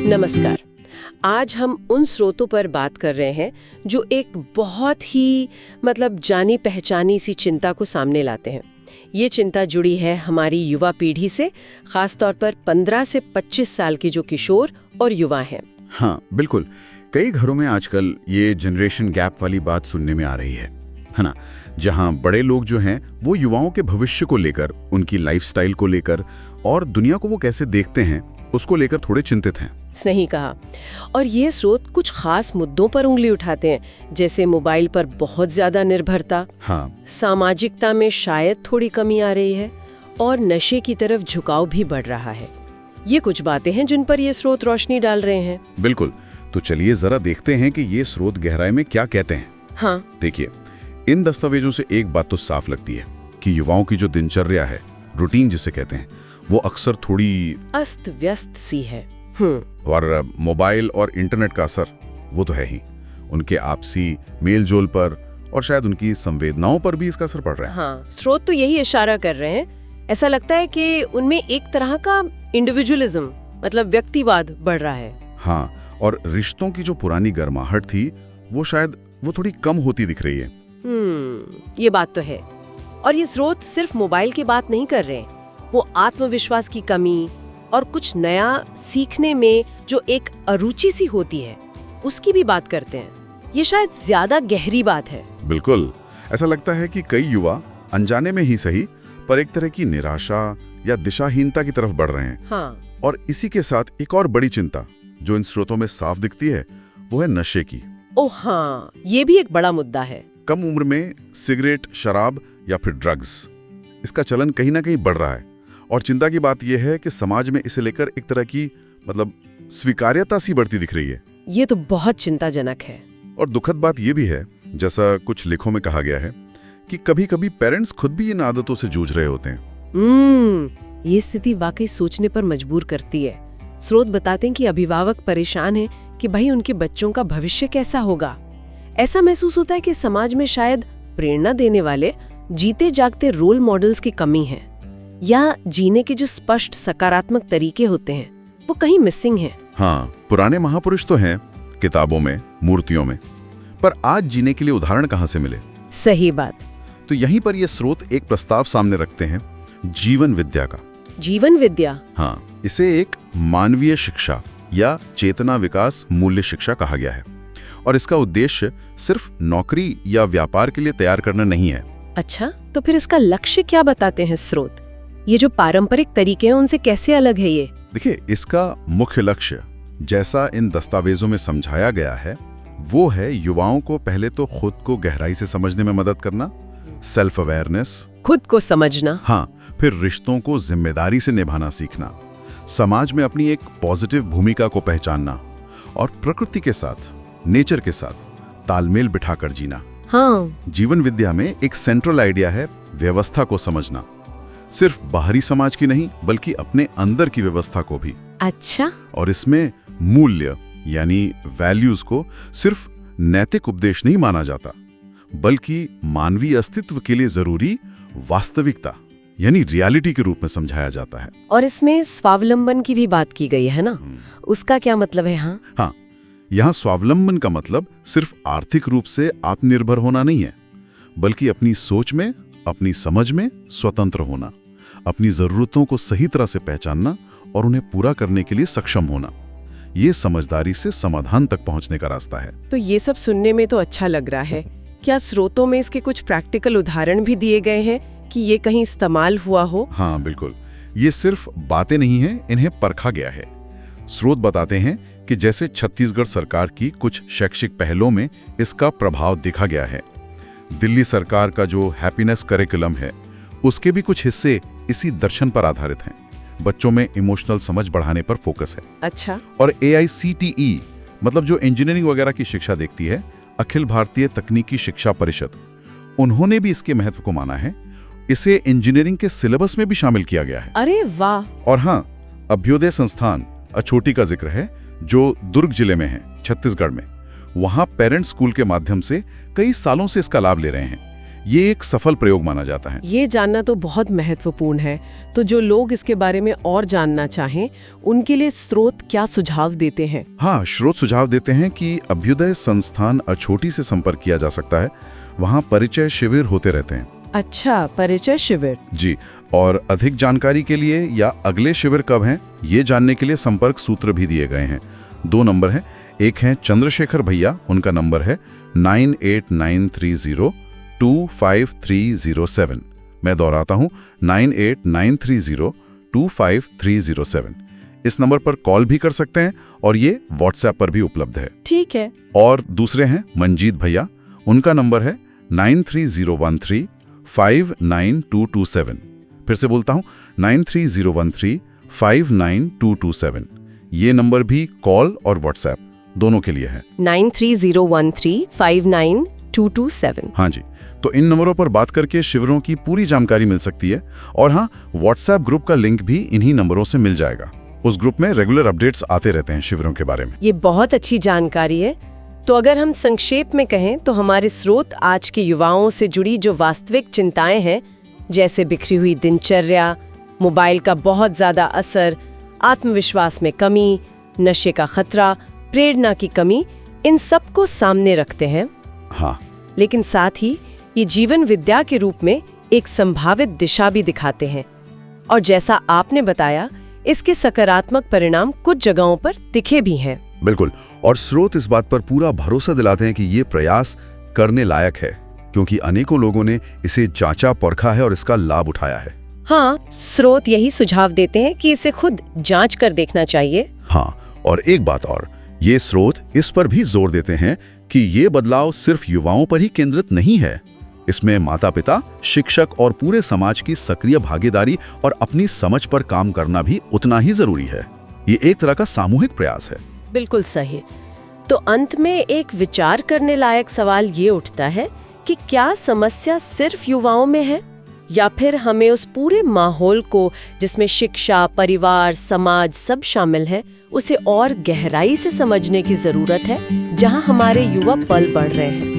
नमस्कार। आज हम उन स्रोतों पर बात कर रहे हैं जो एक बहुत ही जानी पहचानी सी चिंता को सामने लाते हैं। ये चिंता जुड़ी है हमारी युवा पीढ़ी से, खासतौर पर 15 से 25 साल की जो किशोर और युवा हैं। हाँ बिल्कुल, कई घरों में आजकल ये जनरेशन गैप वाली बात सुनने में आ रही है ना, जहाँ बड़े लोग जो हैं वो युवाओं के भविष्य को लेकर, उनकी लाइफस्टाइल को लेकर और दुनिया को वो कैसे देखते हैं उसको लेकर थोड़े चिंतित हैं। सही कहा। और ये स्रोत कुछ खास मुद्दों पर उंगली उठाते हैं, जैसे मोबाइल पर बहुत ज्यादा निर्भरता, हाँ, सामाजिकता में शायद थोड़ी कमी आ रही है और नशे की तरफ झुकाव भी बढ़ रहा है। ये कुछ बातें हैं जिन पर ये स्रोत रोशनी डाल रहे हैं। बिल्कुल। तो चलिए जरा देखते हैं कि ये स्रोत गहराई में क्या कहते हैं। हाँ, देखिए, इन दस्तावेजों से एक बात तो साफ लगती है कि युवाओं की जो दिनचर्या है, रूटीन जिसे कहते हैं, वो अक्सर थोड़ी अस्त व्यस्त सी है। और मोबाइल और इंटरनेट का असर वो तो है ही, उनके आपसी मेल जोल पर और शायद उनकी संवेदनाओं पर भी इसका असर पड़ रहा है। हाँ, स्रोत तो यही इशारा कर रहे हैं। ऐसा लगता है कि उनमें एक तरह का इंडिविजुअलिज्म, व्यक्तिवाद बढ़ रहा है। हाँ, और रिश्तों की जो पुरानी गर्माहट थी वो शायद वो थोड़ी कम होती दिख रही है। ये बात तो है। और ये स्रोत सिर्फ मोबाइल की बात नहीं कर रहे, वो आत्मविश्वास की कमी और कुछ नया सीखने में जो एक अरुचि सी होती है उसकी भी बात करते हैं। ये शायद ज्यादा गहरी बात है। बिल्कुल, ऐसा लगता है कि कई युवा अनजाने में ही सही पर एक तरह की निराशा या दिशाहीनता की तरफ बढ़ रहे हैं। हाँ। और इसी के साथ एक और बड़ी चिंता जो इन स्रोतों में साफ दिखती है वो है नशे की। ओह हाँ, ये भी एक बड़ा मुद्दा है। कम उम्र में सिगरेट, शराब या फिर ड्रग्स, इसका चलन कहीं ना कहीं बढ़ रहा है। और चिंता की बात यह है कि समाज में इसे लेकर एक तरह की स्वीकार्यता सी बढ़ती दिख रही है। ये तो बहुत चिंताजनक है। और दुखद बात यह भी है, जैसा कुछ लेखों में कहा गया है, कि कभी कभी पेरेंट्स खुद भी इन आदतों से जूझ रहे होते हैं। ये स्थिति वाकई सोचने पर मजबूर करती है। स्रोत बताते हैं कि अभिभावक परेशान हैं कि भाई उनके बच्चों का भविष्य कैसा होगा। ऐसा महसूस होता है कि समाज में शायद प्रेरणा देने वाले, जीते जागते रोल मॉडल्स की कमी है, या जीने के जो स्पष्ट सकारात्मक तरीके होते हैं वो कहीं मिसिंग हैं। हाँ, पुराने महापुरुष तो हैं किताबों में, मूर्तियों में, पर आज जीने के लिए उदाहरण कहाँ से मिले? सही बात। तो यहीं पर ये स्रोत एक प्रस्ताव सामने रखते हैं, जीवन विद्या का। जीवन विद्या? हाँ, इसे एक मानवीय शिक्षा या चेतना विकास मूल्य शिक्षा कहा गया है। और इसका उद्देश्य सिर्फ नौकरी या व्यापार के लिए तैयार करना नहीं है। अच्छा, तो फिर इसका लक्ष्य क्या बताते हैं स्रोत? ये जो पारंपरिक तरीके हैं उनसे कैसे अलग है ये? देखिए, इसका मुख्य लक्ष्य, जैसा इन दस्तावेजों में समझाया गया है, वो है युवाओं को पहले तो खुद को गहराई से समझने में मदद करना, सेल्फ अवेयरनेस, खुद को समझना। हाँ, फिर रिश्तों को जिम्मेदारी से निभाना सीखना, समाज में अपनी एक पॉजिटिव भूमिका को पहचानना और प्रकृति के साथ, नेचर के साथ तालमेल बिठाकर जीना। हाँ। जीवन विद्या में एक सेंट्रल आइडिया है व्यवस्था को समझना, सिर्फ बाहरी समाज की नहीं बल्कि अपने अंदर की व्यवस्था को भी। अच्छा। और इसमें मूल्य यानी वैल्यूज को सिर्फ नैतिक उपदेश नहीं माना जाता, बल्कि मानवीय अस्तित्व के लिए जरूरी वास्तविकता यानी रियलिटी के रूप में समझाया जाता है। और इसमें स्वावलंबन की भी बात की गई है ना, उसका क्या मतलब है? हाँ, यहाँ स्वावलंबन का मतलब सिर्फ आर्थिक रूप से आत्मनिर्भर होना नहीं है, बल्कि अपनी सोच में, अपनी समझ में स्वतंत्र होना, अपनी जरूरतों को सही तरह से पहचानना और उन्हें पूरा करने के लिए सक्षम होना। ये समझदारी से समाधान तक पहुंचने का रास्ता है। तो ये सब सुनने में तो अच्छा लग रहा है। क्या स्रोतों में इसके कुछ प्रैक्टिकल उदाहरण भी दिए गए हैं कि ये कहीं इस्तेमाल हुआ हो? हाँ बिल्कुल, ये सिर्फ बातें नहीं हैं, इन्हें परखा गया है। स्रोत बताते हैं कि जैसे छत्तीसगढ़ सरकार की कुछ शैक्षिक पहलों में इसका प्रभाव देखा गया है। दिल्ली सरकार का जो हैप्पीनेस करिकुलम है, उसके भी कुछ हिस्से इसी दर्शन पर आधारित हैं। बच्चों में इमोशनल समझ बढ़ाने पर फोकस है। अच्छा। और AICTE जो इंजीनियरिंग वगैरह की शिक्षा देखती है, अखिल भारतीय तकनीकी शिक्षा परिषद, उन्होंने भी इसके महत्व को माना है। इसे इंजीनियरिंग के सिलेबस में भी शामिल किया गया है। अरे वाह। और हाँ, अभ्युदय संस्थान अछोटी का जिक्र है, जो दुर्ग जिले में है, छत्तीसगढ़ में। वहां पेरेंट्स स्कूल के माध्यम से कई सालों से इसका लाभ ले रहे हैं। ये एक सफल प्रयोग माना जाता है। ये जानना तो बहुत महत्वपूर्ण है। तो जो लोग इसके बारे में और जानना चाहें, उनके लिए स्रोत क्या सुझाव देते हैं? हाँ, स्रोत सुझाव देते हैं कि अभ्युदय संस्थान अछोटी से संपर्क किया जा सकता है। वहाँ परिचय शिविर होते रहते हैं। अच्छा, परिचय शिविर। जी, और अधिक जानकारी के लिए या अगले शिविर कब हैं, ये जानने के लिए संपर्क सूत्र भी दिए गए हैं। 2 नंबर हैं। एक है चंद्रशेखर भैया, उनका नंबर है 9893025307। मैं दोहराता हूँ, 9893025307। इस नंबर पर कॉल भी कर सकते हैं और ये व्हाट्सएप पर भी उपलब्ध है। ठीक है। और दूसरे हैं मंजीत भैया, उनका नंबर है 9301359227। फिर से बोलता हूँ, 9301359227। ये नंबर भी कॉल और व्हाट्सएप दोनों के लिए है। 9301359227। हाँ जी, तो इन नंबरों पर बात करके शिविरों की पूरी जानकारी मिल सकती है। और हाँ, व्हाट्सएप ग्रुप का लिंक भी इन्हीं नंबरों से मिल जाएगा। उस ग्रुप में रेगुलर अपडेट्स आते रहते हैं शिविरों के बारे में। ये बहुत अच्छी जानकारी है। तो अगर हम संक्षेप में कहें तो हमारे स्रोत आज के युवाओं से जुड़ी जो वास्तविक चिंताएं हैं, जैसे बिखरी हुई दिनचर्या, मोबाइल का बहुत ज्यादा असर, आत्मविश्वास में कमी, नशे का खतरा, प्रेरणा की कमी, इन सब को सामने रखते हैं। हाँ, लेकिन साथ ही ये जीवन विद्या के रूप में एक संभावित दिशा भी दिखाते हैं। और जैसा आपने बताया, इसके सकारात्मक परिणाम कुछ जगहों पर दिखे भी हैं। बिल्कुल, और स्रोत इस बात पर पूरा भरोसा दिलाते हैं कि ये प्रयास करने लायक है, क्योंकि अनेकों लोगों ने इसे जांचा परखा है और इसका लाभ उठाया है। हाँ, स्रोत यही सुझाव देते हैं कि इसे खुद जांच कर देखना चाहिए। हाँ, और एक बात और, ये स्रोत इस पर भी जोर देते हैं कि ये बदलाव सिर्फ युवाओं पर ही केंद्रित नहीं है। इसमें माता-पिता, शिक्षक और पूरे समाज की सक्रिय भागीदारी और अपनी समझ पर काम करना भी उतना ही जरूरी है। ये एक तरह का सामूहिक प्रयास है। बिल्कुल सही। तो अंत में एक विचार करने लायक सवाल ये उठता है कि क्या समस्या सिर्फ युवाओं में है, या फिर हमें उस पूरे माहौल को, जिसमें शिक्षा, परिवार, समाज सब शामिल है, उसे और गहराई से समझने की जरूरत है, जहां हमारे युवा पल बढ़ रहे हैं।